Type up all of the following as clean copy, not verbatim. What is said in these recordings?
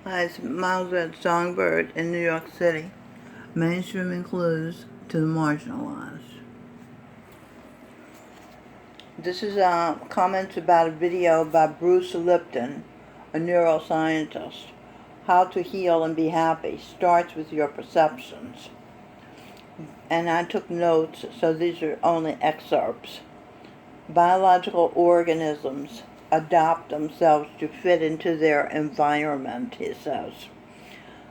Hi, it's Miles Red Songbird in New York City. Mainstreaming clues to the marginalized. This is a comment about a video by Bruce Lipton, a neuroscientist. How to heal and be happy starts with your perceptions. And I took notes, so these are only excerpts. Biological organisms adapt themselves to fit into their environment, he says.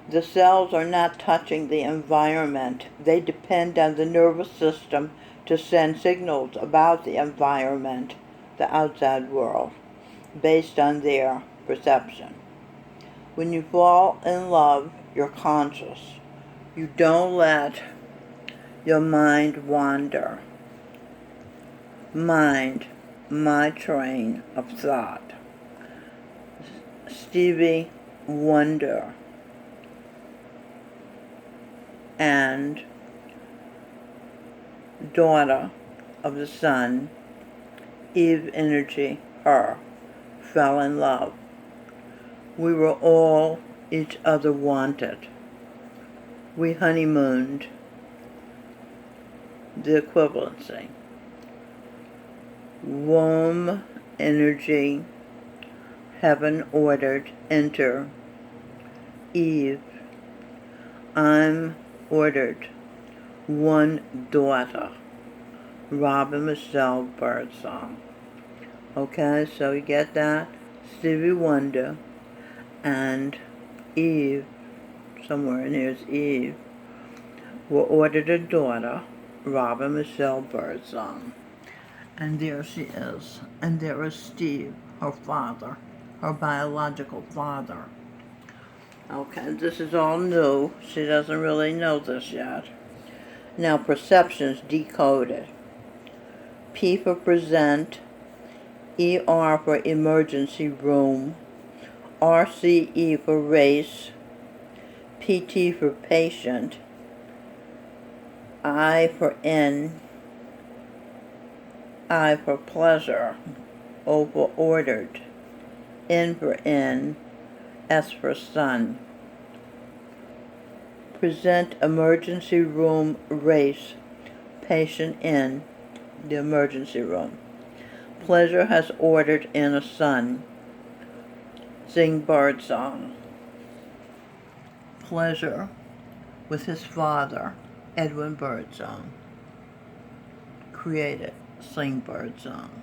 The cells are not touching the environment. They depend on the nervous system to send signals about the environment, the outside world, based on their perception. When you fall in love, you're conscious. You don't let your mind wander. Mind, my train of thought. Stevie Wonder and daughter of the sun, Eve Energy, her, fell in love. We were all each other wanted. We honeymooned, the equivalency. Womb energy, heaven ordered, enter. Eve, I'm ordered. One daughter. Robin Michelle Birdsong. Okay, so you get that? Stevie Wonder and Eve, somewhere in here's Eve, were ordered a daughter, Robin Michelle Birdsong. And there she is. And there is Steve, her father, her biological father. Okay, this is all new. She doesn't really know this yet. Now, perceptions decoded. P for present, ER for emergency room, RCE for race, PT for patient, I for N, I for pleasure, O for ordered, N for N, S for sun. Present emergency room race, patient in the emergency room. Pleasure has ordered in a sun. Sing Birdsong. Pleasure with his father, Edwin Birdsong. Created Sing Birdsong.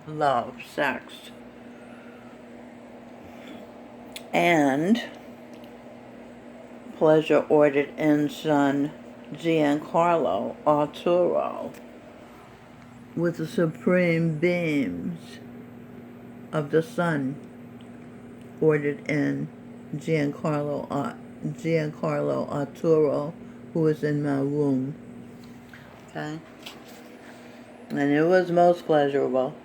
Love, sex. And pleasure ordered in son Giancarlo Arturo with the supreme beams of the sun ordered in Giancarlo Arturo, who was in my womb. Okay? And it was most pleasurable.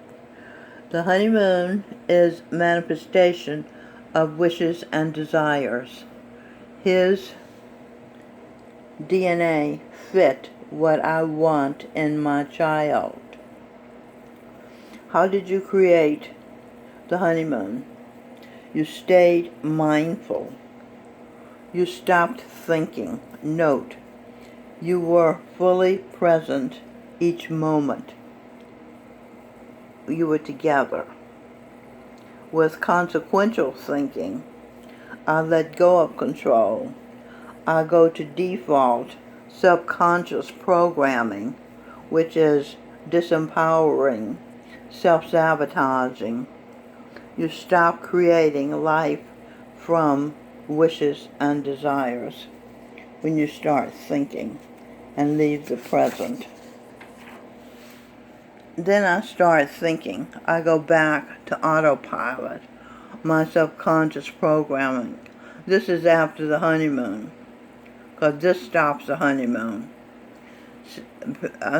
The honeymoon is manifestation of wishes and desires. His DNA fit what I want in my child. How did you create the honeymoon? You stayed mindful. You stopped thinking. Note, you were fully present each moment. You were together. With consequential thinking, I let go of control. I go to default subconscious programming, which is disempowering, self-sabotaging. You stop creating life from wishes and desires when you start thinking and leave the present. Then I start thinking. I go back to autopilot, my subconscious programming. This is after the honeymoon, because this stops the honeymoon.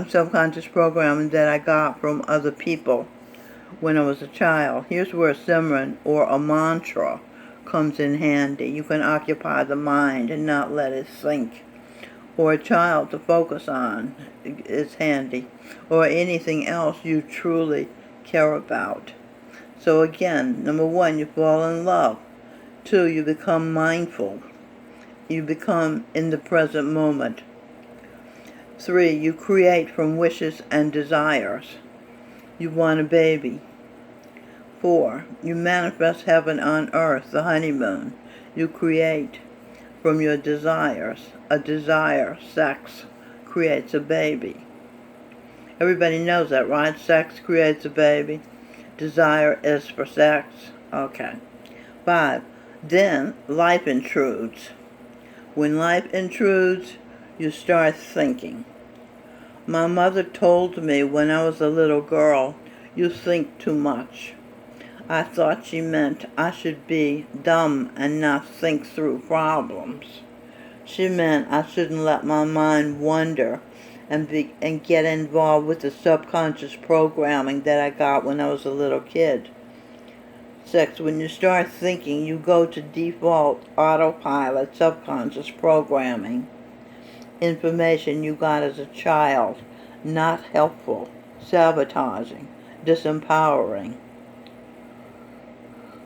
Subconscious programming that I got from other people when I was a child. Here's where a Simran or a mantra comes in handy. You can occupy the mind and not let it think. Or a child to focus on is handy. Or anything else you truly care about. So again, number one, you fall in love. 2, you become mindful. You become in the present moment. 3, you create from wishes and desires. You want a baby. 4, you manifest heaven on earth, the honeymoon. You create from your desires. A desire, sex, creates a baby. Everybody knows that, right? Sex creates a baby. Desire is for sex. Okay. 5, then life intrudes. When life intrudes, you start thinking. My mother told me when I was a little girl, you think too much. I thought she meant I should be dumb and not think through problems. She meant I shouldn't let my mind wander and get involved with the subconscious programming that I got when I was a little kid. 6, when you start thinking, you go to default autopilot subconscious programming. Information you got as a child, not helpful, sabotaging, disempowering.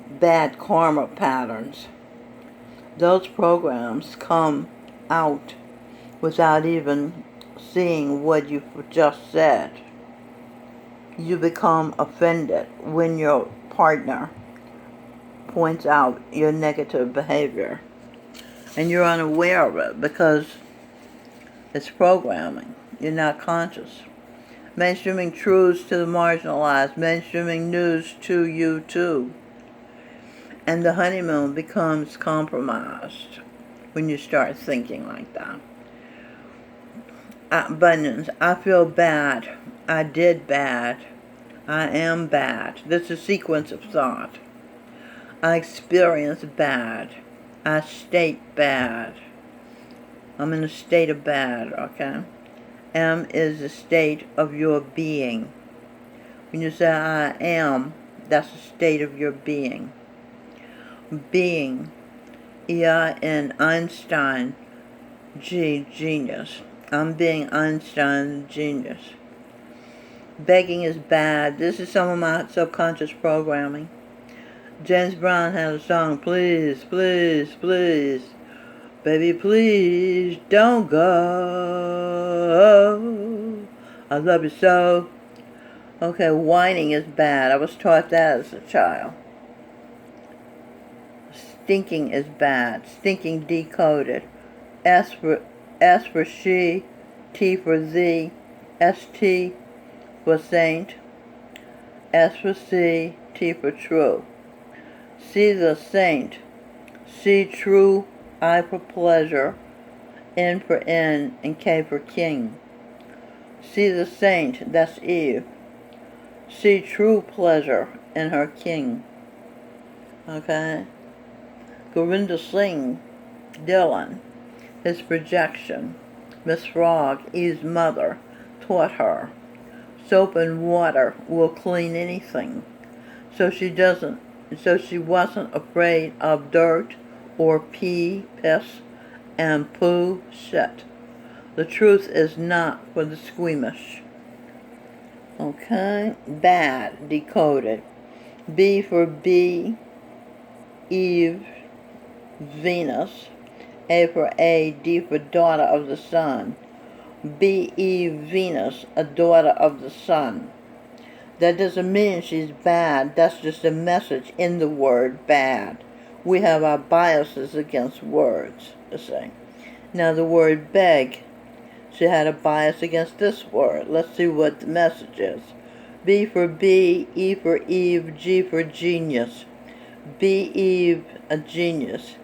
Bad karma patterns. Those programs come out without even seeing what you just said. You become offended when your partner points out your negative behavior, and you're unaware of it because it's programming. You're not conscious. Mainstreaming truths to the marginalized, mainstreaming news to you too. And the honeymoon becomes compromised when you start thinking like that. Abundance. I feel bad. I did bad. I am bad. This is a sequence of thought. I experience bad. I state bad. I'm in a state of bad, okay? Am is the state of your being. When you say I am, that's the state of your being. Being. E-I-N, Einstein, G, genius. I'm being Einstein, genius. Begging is bad. This is some of my subconscious programming. James Brown had a song, please, please, please. Baby, please don't go. I love you so. Okay, whining is bad. I was taught that as a child. Stinking is bad. Stinking decoded. S for she, T for thee, S-T for saint, S for C, T for true. C the saint, C true, I for pleasure, N for N, and K for king. See the saint, that's Eve. See true pleasure in her king. Okay? Gorinda Singh, Dylan, his projection. Miss Frog, Eve's mother, taught her. Soap and water will clean anything. So she wasn't afraid of dirt or pee, piss, and poo, shit. The truth is not for the squeamish. Okay? Bad, decoded. B for bee, Eve, Venus. A for A, D for daughter of the sun. B, Eve, Venus, a daughter of the sun. That doesn't mean she's bad. That's just a message in the word bad. We have our biases against words, you see. Now the word beg, she had a bias against this word. Let's see what the message is. B for B, E for Eve, G for genius. B, Eve, a genius.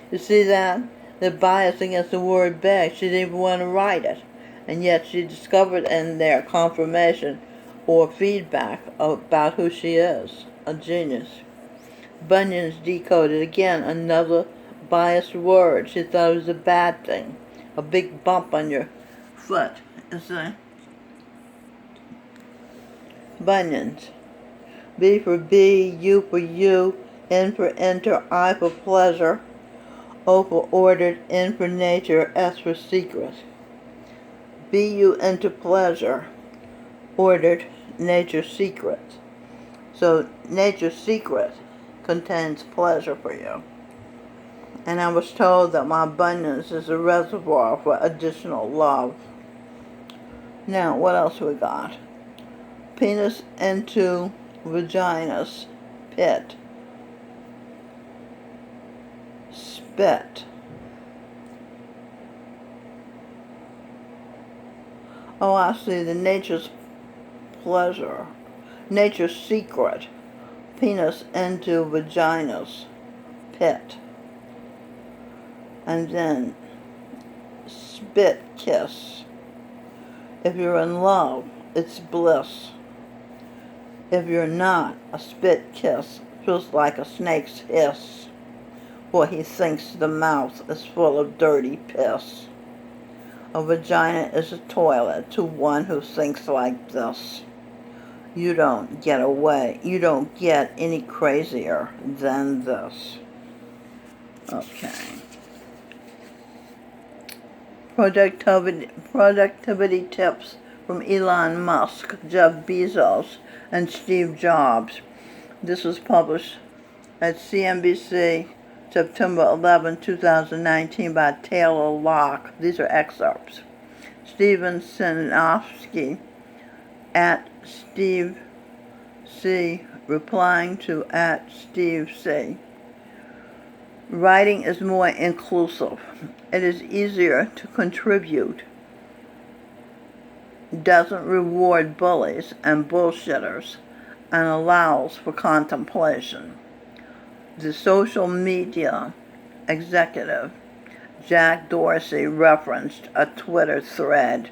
You see that? The bias against the word beg. She didn't even want to write it. And yet she discovered in there confirmation or feedback about who she is. A genius. Bunyan's decoded. Again, another biased word. She thought it was a bad thing. A big bump on your foot. You see? Bunyan's. B for B, U for you, N for enter, I for pleasure, O for ordered, N for nature, S for secret. B-U enter pleasure, ordered, nature secret. So nature's secret contains pleasure for you. And I was told that my abundance is a reservoir for additional love. Now, what else we got? Penis into vaginas, pit, spit. Oh, I see, the nature's pleasure, nature's secret, penis into vaginas, pit. And then spit kiss. If you're in love, it's bliss. If you're not, a spit kiss feels like a snake's hiss, for he thinks the mouth is full of dirty piss. A vagina is a toilet to one who thinks like this. You don't get away. You don't get any crazier than this. Okay. Productivity tips from Elon Musk, Jeff Bezos, and Steve Jobs. This was published at CNBC September 11, 2019 by Taylor Locke. These are excerpts. Steven Sinofsky at Steve C. replying to at Steve C. Writing is more inclusive. It is easier to contribute. Doesn't reward bullies and bullshitters and allows for contemplation. The social media executive Jack Dorsey referenced a Twitter thread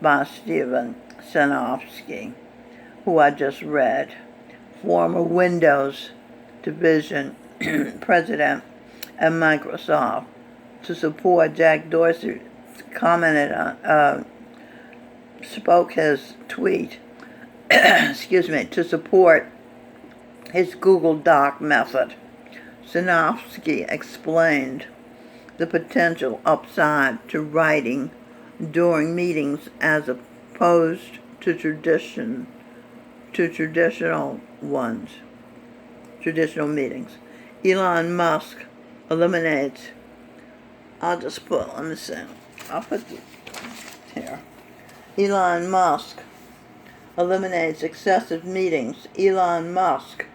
by Steven Sinofsky, who I just read, former Windows Division president at Microsoft. To support Jack Dorsey commented on, spoke his tweet, to support his Google Doc method. Sinofsky explained the potential upside to writing during meetings as opposed to traditional meetings. Elon Musk eliminates, I'll put here. Elon Musk eliminates excessive meetings. Elon Musk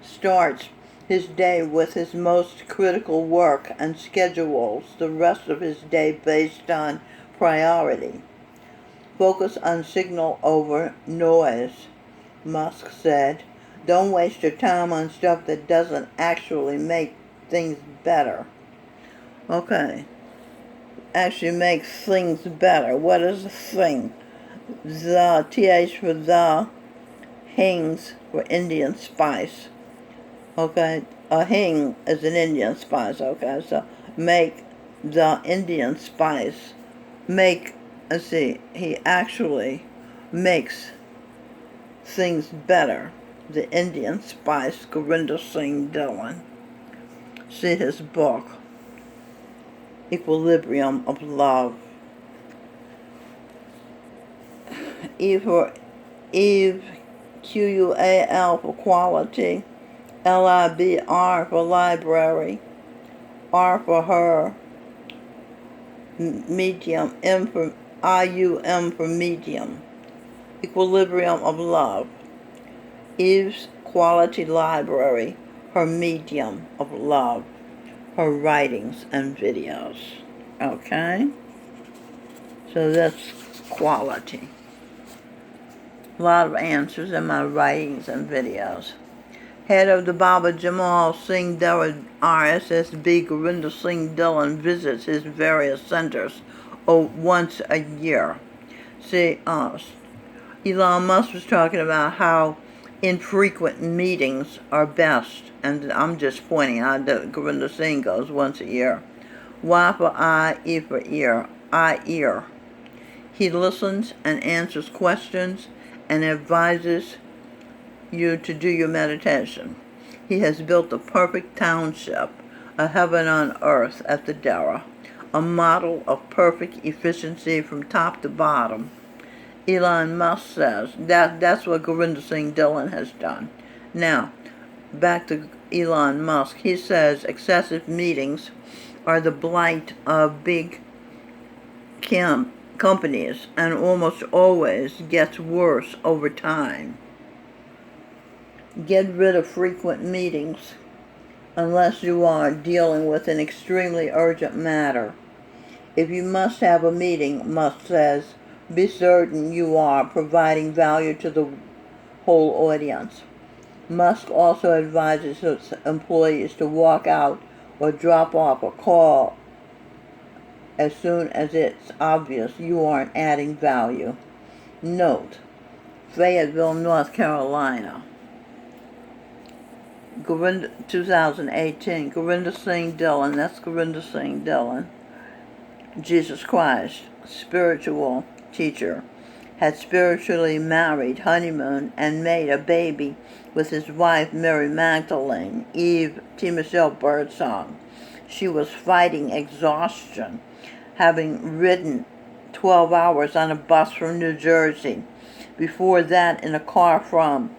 starts his day with his most critical work and schedules the rest of his day based on priority. Focus on signal over noise, Musk said. Don't waste your time on stuff that doesn't actually make things better. Okay. Actually make things better. What is a thing? The TH for the, hings for Indian spice. Okay, a hing is an Indian spice. Okay, so make the Indian spice. He actually makes things better. The Indian spice, Gurinder Singh Dhillon. See his book, Equilibrium of Love. E for Eve, Qual for quality, LIBR for library, R for her, medium, M for IUM for medium. Equilibrium of love. Eve's quality library, her medium of love, her writings and videos. Okay? So that's quality. A lot of answers in my writings and videos. Head of the Baba Jamal Singh Dhillon RSSB, Gurinder Singh Dhillon, visits his various centers once a year. See, Elon Musk was talking about how infrequent meetings are best, and I'm just pointing out that Gurinder Singh goes once a year. Y for eye, E for ear, eye ear. He listens and answers questions and advises you to do your meditation. He has built a perfect township, a heaven on earth at the Dera, a model of perfect efficiency from top to bottom. Elon Musk says that's what Gurinder Singh Dhillon has done. Now, back to Elon Musk. He says excessive meetings are the blight of big companies and almost always gets worse over time. Get rid of frequent meetings unless you are dealing with an extremely urgent matter. If you must have a meeting, Musk says, be certain you are providing value to the whole audience. Musk also advises his employees to walk out or drop off a call as soon as it's obvious you aren't adding value. Note, Fayetteville, North Carolina. 2018, Gurinder Singh Dhillon, that's Gurinder Singh Dhillon, Jesus Christ, spiritual teacher, had spiritually married, honeymooned, and made a baby with his wife Mary Magdalene, Eve T. Michelle Birdsong. She was fighting exhaustion, having ridden 12 hours on a bus from New Jersey. Before that, in a car from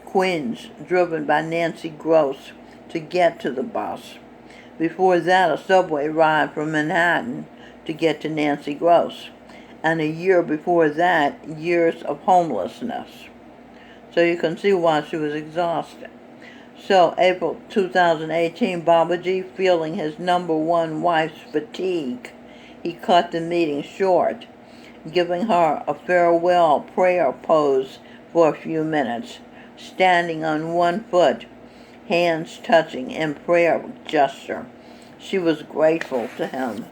Queens, driven by Nancy Gross to get to the bus. Before that, a subway ride from Manhattan to get to Nancy Gross. And a year before that, years of homelessness. So you can see why she was exhausted. So, April 2018, Babaji, feeling his number one wife's fatigue, he cut the meeting short, giving her a farewell prayer pose for a few minutes, standing on one foot, hands touching in prayer gesture. She was grateful to him.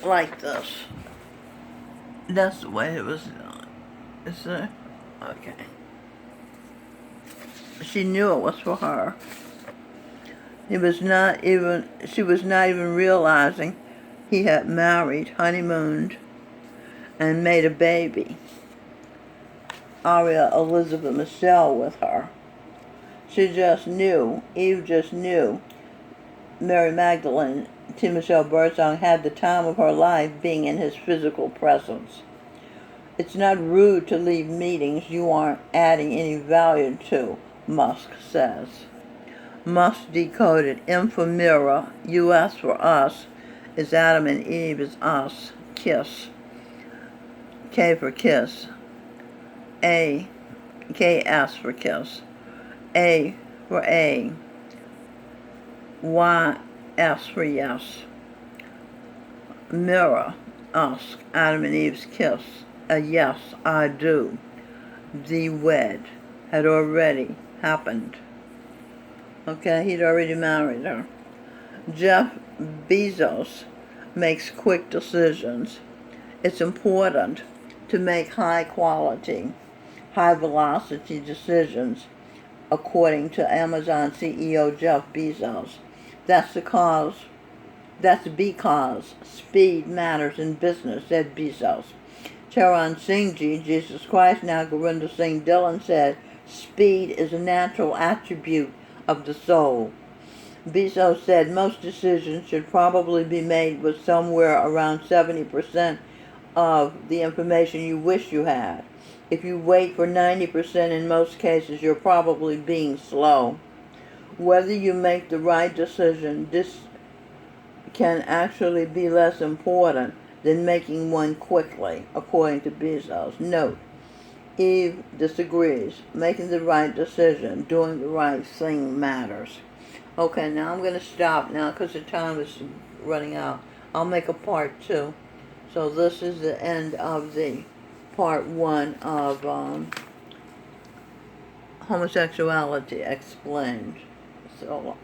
Like this. That's the way it was done. Is it? Okay. She knew it was for her. She was not even realizing he had married, honeymooned, and made a baby, Aria Elizabeth Michelle, with her. She just knew, Eve just knew, Mary Magdalene, T. Michelle Birdsong, had the time of her life being in his physical presence. It's not rude to leave meetings you aren't adding any value to, Musk says. Musk decoded M for mirror, US for us, is Adam and Eve is us, kiss. K for kiss. A, KS for kiss. A for A. Y, S for yes. Mirror, us, Adam and Eve's kiss. A yes, I do. The wed had already happened. Okay, he'd already married her. Jeff Bezos makes quick decisions. It's important to make high quality, high velocity decisions, according to Amazon CEO Jeff Bezos. That's because speed matters in business, said Bezos. Charan Singh Ji, Jesus Christ, now Gurinder Singh Dhillon, said, speed is a natural attribute of the soul. Bezos said most decisions should probably be made with somewhere around 70% of the information you wish you had. If you wait for 90%, in most cases, you're probably being slow. Whether you make the right decision, this can actually be less important than making one quickly, according to Bezos. Note, Eve disagrees. Making the right decision, doing the right thing matters. Okay, now I'm going to stop now because the time is running out. I'll make a part 2. So this is the end of the part 1 of homosexuality explained. So